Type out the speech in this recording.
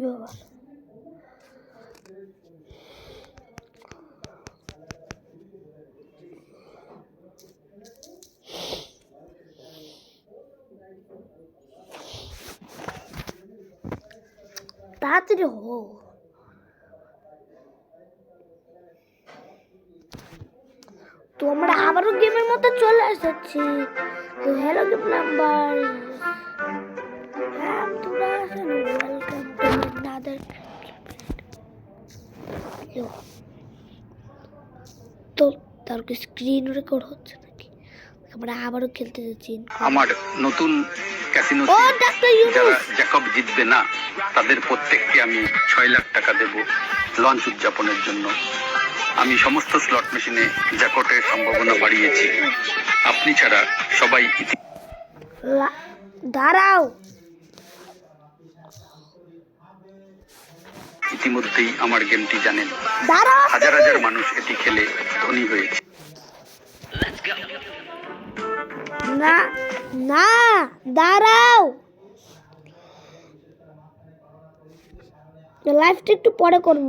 বাবা তাড়াতাড়ি হো তো আমরা আবারও গেমের মধ্যে চলে এসেছি তো হ্যালো গেম নাম্বার তোরা আসেন ওয়েলকাম টু আনাদার তো তার কি স্ক্রিন রেকর্ড হচ্ছে নাকি আমরা আবারও খেলতে যাচ্ছি আমার নতুন ক্যাসিনো যারা জ্যাকব জিতবে না তাদের প্রত্যেককে আমি 6 লাখ টাকা দেব লঞ্চ উদযাপনের জন্য। আমি সমস্ত স্লট মেশিনে জ্যাকটের সম্ভাবনা বাড়িয়েছি। আপনি ছাড়া সবাই দাঁড়াও ইতিমধ্যেই আমার গেমটি জানেন। দাঁড়াও হাজার হাজার মানুষ এটি খেলে ধনী হয়েছে। না না দাঁড়াও লাইভটা একটু পরে করবো।